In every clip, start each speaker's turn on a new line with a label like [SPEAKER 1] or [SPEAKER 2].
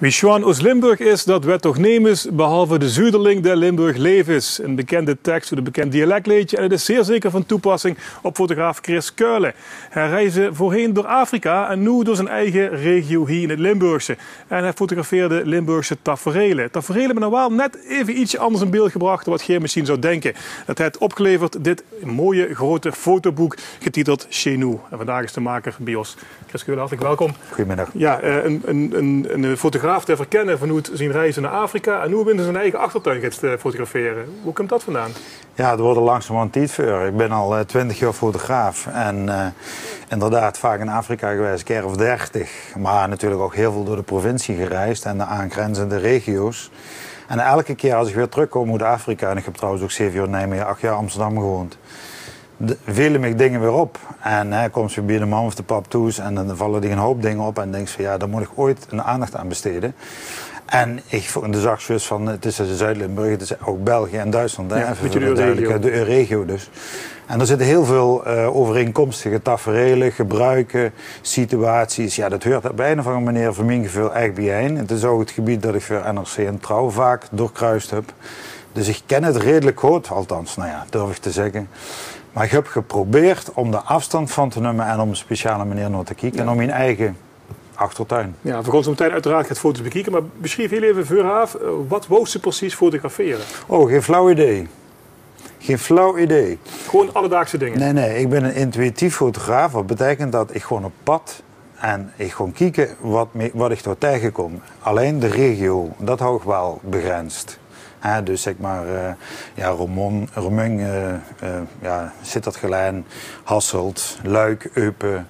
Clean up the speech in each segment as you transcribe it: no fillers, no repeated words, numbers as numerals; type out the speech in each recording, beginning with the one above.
[SPEAKER 1] Wie Schwan aus Limburg is, dat weet toch nemes, behalve de zuiderling der Limburg Levis. Een bekende tekst voor een bekend dialectleedje en het is zeer zeker van toepassing op fotograaf Chris Keulen. Hij reisde voorheen door Afrika en nu door zijn eigen regio hier in het Limburgse. En hij fotografeerde Limburgse taferelen. Taferelen met nou wel net even ietsje anders in beeld gebracht dan wat je misschien zou denken. Dat heeft opgeleverd dit mooie grote fotoboek getiteld Chez Nous. En vandaag is de maker bij ons. Chris Keulen, hartelijk welkom.
[SPEAKER 2] Goedemiddag.
[SPEAKER 1] Ja, een fotograaf te verkennen van hoe het zien reizen naar Afrika en hoe binnen zijn eigen achtertuin gaat fotograferen. Hoe komt dat vandaan?
[SPEAKER 2] Ja, het wordt er langzamerhand tijd voor. Ik ben al 20 jaar fotograaf en inderdaad vaak in Afrika geweest, een keer of 30. Maar natuurlijk ook heel veel door de provincie gereisd en de aangrenzende regio's. En elke keer als ik weer terugkom uit Afrika, en ik heb trouwens ook 7 jaar Nijmegen, 8 jaar Amsterdam gewoond, vielen me dingen weer op. En dan komt je bij de man of de pap toe en dan vallen er een hoop dingen op en denk van ja, daar moet ik ooit een aandacht aan besteden. En ik zag zoiets van, het is Zuid-Limburg, het is ook België en Duitsland.
[SPEAKER 1] Ja,
[SPEAKER 2] de regio dus. En er zitten heel veel overeenkomstige taferelen, gebruiken, situaties. Ja, dat hoort op een of andere manier voor mijn gevoel echt bijeen. Het is ook het gebied dat ik voor NRC en Trouw vaak doorkruist heb. Dus ik ken het redelijk goed, althans, nou ja, durf ik te zeggen. Maar ik heb geprobeerd om de afstand van te nemen en op een speciale manier naar te kijken. Ja. En om mijn eigen achtertuin.
[SPEAKER 1] Ja, we gaan zo meteen uiteraard het foto's bekijken. Maar beschrijf heel even vooraf, wat wou ze precies fotograferen?
[SPEAKER 2] Oh, geen flauw idee. Geen flauw idee.
[SPEAKER 1] Gewoon alledaagse dingen?
[SPEAKER 2] Nee, ik ben een intuïtief fotograaf. Wat betekent dat ik gewoon op pad en ik gewoon kijken wat ik daar tegenkom. Alleen de regio, dat hou ik wel begrensd. Dus zeg maar, Roermond, Sittard-Geleen, Hasselt, Luik, Eupen,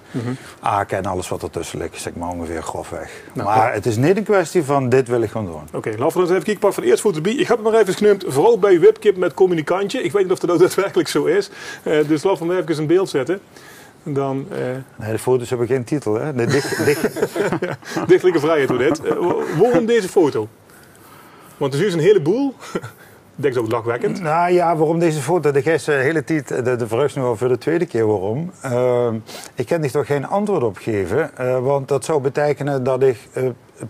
[SPEAKER 2] Aken en alles wat ertussen ligt, zeg maar ongeveer grofweg. Nou, maar het is niet een kwestie van dit wil ik gewoon doen.
[SPEAKER 1] Oké, laten we eens even kijken van de eerste foto bij. Ik heb het maar even genoemd, vooral bij Webkip met communicantje. Ik weet niet of dat ook daadwerkelijk zo is. Dus laten we hem even in beeld zetten. Dan,
[SPEAKER 2] Nee, de foto's hebben geen titel, hè?
[SPEAKER 1] Dichtelijke vrijheid hoe dit. Waarom deze foto? Want er is een heleboel. Ik denk ook lachwekkend.
[SPEAKER 2] Nou ja, waarom deze foto? De geest de hele tijd, de vraag is nu al voor de tweede keer waarom. Ik kan er toch geen antwoord op geven. Want dat zou betekenen dat ik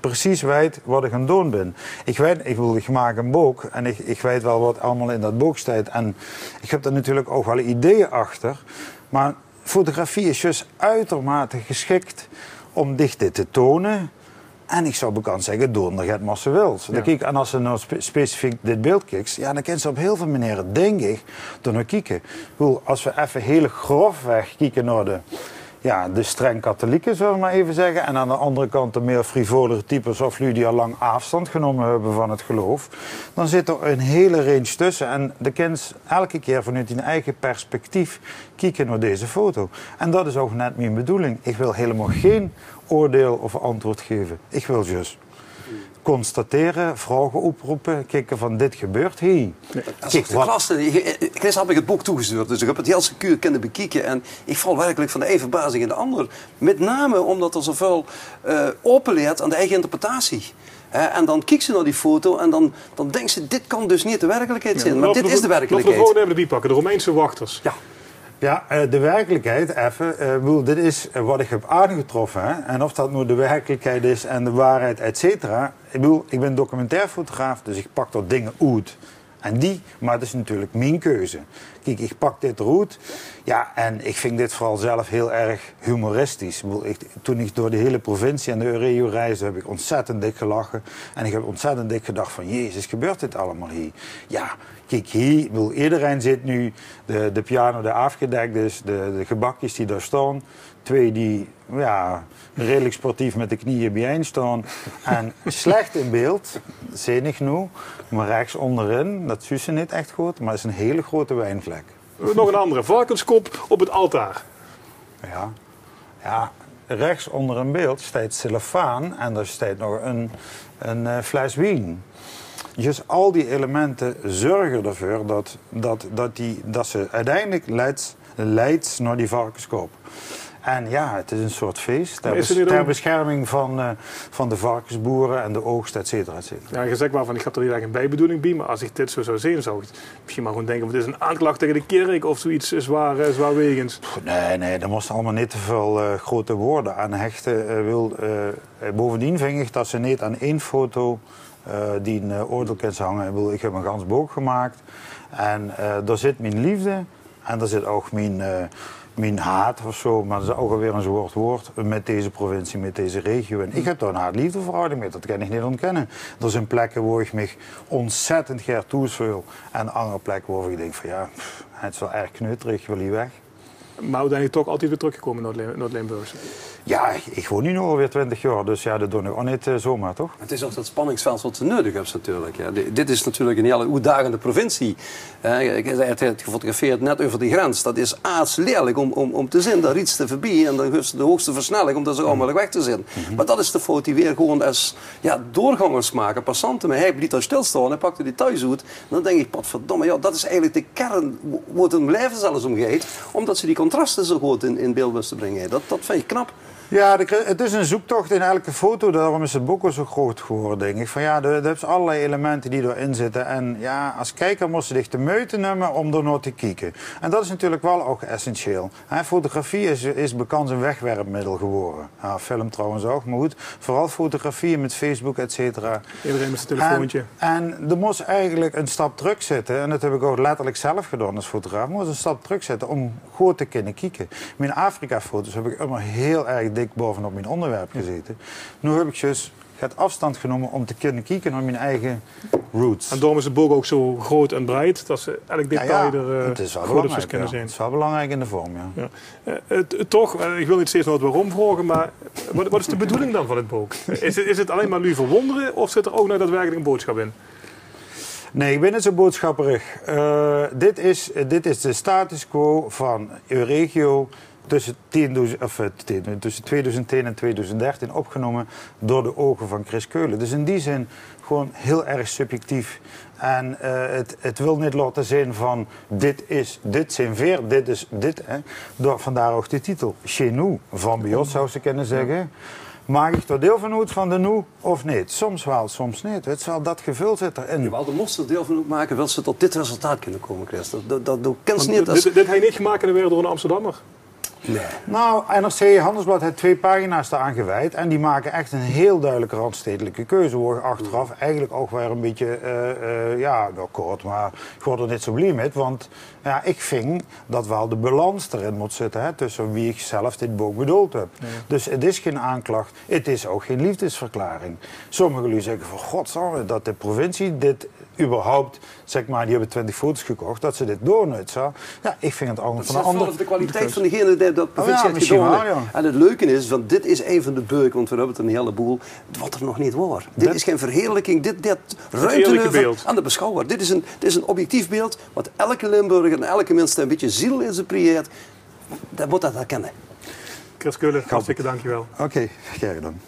[SPEAKER 2] precies weet wat ik aan het doen ben. Ik maak een boek en ik weet wel wat allemaal in dat boek staat. En ik heb er natuurlijk ook wel ideeën achter. Maar fotografie is juist uitermate geschikt om dit te tonen. En ik zou bekend zeggen, doen, dat gaat massa wild. Ja. En als ze nou specifiek dit beeld kijkt, ja, dan kan ze op heel veel manieren, denk ik, door naar kijken. Als we even heel grofweg kijken naar de streng katholieken, zullen we maar even zeggen. En aan de andere kant de meer frivolere types of jullie die al lang afstand genomen hebben van het geloof. Dan zit er een hele range tussen. En de kind elke keer vanuit hun eigen perspectief kijken naar deze foto. En dat is ook net mijn bedoeling. Ik wil helemaal geen oordeel of antwoord geven. Ik wil juist constateren, vragen oproepen, kijken van dit gebeurt hier.
[SPEAKER 3] Ja, dat is de klasse. Chris had me het boek toegestuurd, dus ik heb het heel secuur kunnen bekijken. En ik val werkelijk van de ene verbazing in de andere. Met name omdat er zoveel openleert aan de eigen interpretatie. En dan kijkt ze naar die foto en dan denkt ze, dit kan dus niet de werkelijkheid zijn. Maar dit is de werkelijkheid.
[SPEAKER 1] Laten we gewoon even bijpakken, de Romeinse wachters.
[SPEAKER 3] Ja.
[SPEAKER 2] Ja, de werkelijkheid even. Dit is wat ik heb aangetroffen. Hè? En of dat nu de werkelijkheid is en de waarheid, et cetera. Ik ben documentairfotograaf, dus ik pak er dingen uit. Maar het is natuurlijk mijn keuze. Kijk, ik pak dit eruit. Ja, en ik vind dit vooral zelf heel erg humoristisch. Toen ik door de hele provincie en de regio reisde, heb ik ontzettend dik gelachen. En ik heb ontzettend dik gedacht van, jezus, gebeurt dit allemaal hier? Ja, kijk hier, iedereen zit nu, de piano die afgedekt is, de gebakjes die daar staan. 2 die redelijk sportief met de knieën bijeen staan. En slecht in beeld, zenig genoeg. Maar rechts onderin, dat zie je niet echt goed, maar het is een hele grote wijnvlek.
[SPEAKER 1] Nog een andere, varkenskop op het altaar.
[SPEAKER 2] Ja, rechts onder een beeld staat cellofaan en daar staat nog een fles wien. Dus al die elementen zorgen ervoor dat ze uiteindelijk leidt naar die varkenskop. En ja, het is een soort feest
[SPEAKER 1] Maar
[SPEAKER 2] ter bescherming van de varkensboeren en de oogst, et cetera, et cetera.
[SPEAKER 1] Ja, je zegt wel van, ik heb er niet echt een bijbedoeling bij, maar als ik dit zo zou zien, zou ik misschien maar gewoon denken, dit is een aanklacht tegen de kerk of zoiets zwaarwegens.
[SPEAKER 2] Nee, daar moesten allemaal niet te veel grote woorden aan hechten. Bovendien vind ik dat ze niet aan één foto die een oordeel kan hangen. Ik heb een gans boek gemaakt en daar zit mijn liefde en daar zit ook mijn haat of zo, maar dat is ook alweer een soort woord met deze provincie, met deze regio. En ik heb daar een haat-liefdeverhouding mee, dat kan ik niet ontkennen. Er zijn plekken waar ik me ontzettend graag toesveel en andere plekken waar ik denk van ja, het is wel erg kneuterig, ik wil hier weg.
[SPEAKER 1] Maar uiteindelijk toch altijd weer teruggekomen naar Noord-Limburgse.
[SPEAKER 2] Ja, ik woon nu alweer 20 jaar, dus ja, dat doe ik ook niet zomaar, toch?
[SPEAKER 3] Het is ook dat spanningsveld wat ze nodig hebben natuurlijk. Ja. Dit is natuurlijk een hele uitdagende provincie. Ik heb gefotografeerd net over de grens. Dat is aardsleerlijk om te zien, daar iets te voorbij en dan heeft ze de hoogste versnelling om dat zo allemaal weg te zien. Maar dat is de foto die weer gewoon als doorgangers maken, passanten. Maar hij liet daar stilstaan en pakte die thuis uit. Dan denk ik, potverdomme, ja, dat is eigenlijk de kern waar het leven zelfs om gaat. Omdat ze die contrasten zo goed in beeld wisten brengen. Dat vind ik knap.
[SPEAKER 2] Ja, het is een zoektocht in elke foto. Daarom is het boek ook zo groot geworden, denk ik. Van ja, er zijn allerlei elementen die erin zitten. En ja, als kijker moest je dich te meuten nemen om er naar te kijken. En dat is natuurlijk wel ook essentieel. Fotografie is bekend een wegwerpmiddel geworden. Ja, film trouwens ook, maar goed. Vooral fotografie met Facebook, et cetera.
[SPEAKER 1] Iedereen met zijn telefoontje.
[SPEAKER 2] En er moest eigenlijk een stap terug zitten. En dat heb ik ook letterlijk zelf gedaan als fotograaf. Er moest een stap terug zetten om goed te kunnen kijken. Mijn Afrika-foto's heb ik immer heel erg dik bovenop mijn onderwerp gezeten. Nu heb ik dus het afstand genomen om te kunnen kijken naar mijn eigen roots.
[SPEAKER 1] En daarom is het boek ook zo groot en breed, dat ze elk detail er goed op kunnen zijn.
[SPEAKER 2] Het is wel belangrijk in de vorm, ja.
[SPEAKER 1] Toch, ik wil niet steeds wat waarom vragen, maar wat is de bedoeling dan van het boek? Is het alleen maar nu verwonderen of zit er ook nog daadwerkelijk een boodschap in?
[SPEAKER 2] Nee, ik ben niet zo boodschapperig. Dit is de status quo van Euregio tussen 2010 en 2013 opgenomen door de ogen van Chris Keulen. Dus in die zin gewoon heel erg subjectief. En het wil niet laten zien van dit zijn veer, dit is dit. Hè. Vandaar ook de titel. Chez nous, van Biot zou ze kunnen zeggen. Maak ik er deel van uit van de nu of niet? Soms wel, soms niet. Het zal dat gevoel zit erin.
[SPEAKER 3] Jawel, de moest er deel van uitmaken, wil ze tot dit resultaat kunnen komen, Chris. Dat kent ze niet.
[SPEAKER 1] Dit hij niet gemaakt en weer door een Amsterdammer?
[SPEAKER 2] Nee. Nou, NRC Handelsblad heeft 2 pagina's eraan gewijd. En die maken echt een heel duidelijke randstedelijke keuze. Waar achteraf eigenlijk ook weer een beetje, wel kort, maar ik word er niet zo blij mee. Want ja, ik vind dat wel de balans erin moet zitten. Hè, tussen wie ik zelf dit boek bedoeld heb. Ja. Dus het is geen aanklacht. Het is ook geen liefdesverklaring. Sommigen jullie zeggen van godsamme dat de provincie dit überhaupt, zeg maar, die hebben 20 foto's gekocht, dat ze dit doornutsen. Ja, ik vind het allemaal van een ander.
[SPEAKER 3] Dat is de kwaliteit van degene die dat provincie heeft gedaan. Ja. En het leuke is, want dit is een van de beuken, want we hebben het een heleboel, wat er nog niet was. Dit is geen verheerlijking, dit ruimte aan de beschouwer. Dit is een objectief beeld, wat elke Limburger en elke mens een beetje ziel in zijn prieert, dat moet dat herkennen.
[SPEAKER 1] Chris Keulen, hartstikke dankjewel.
[SPEAKER 2] Oké, graag gedaan.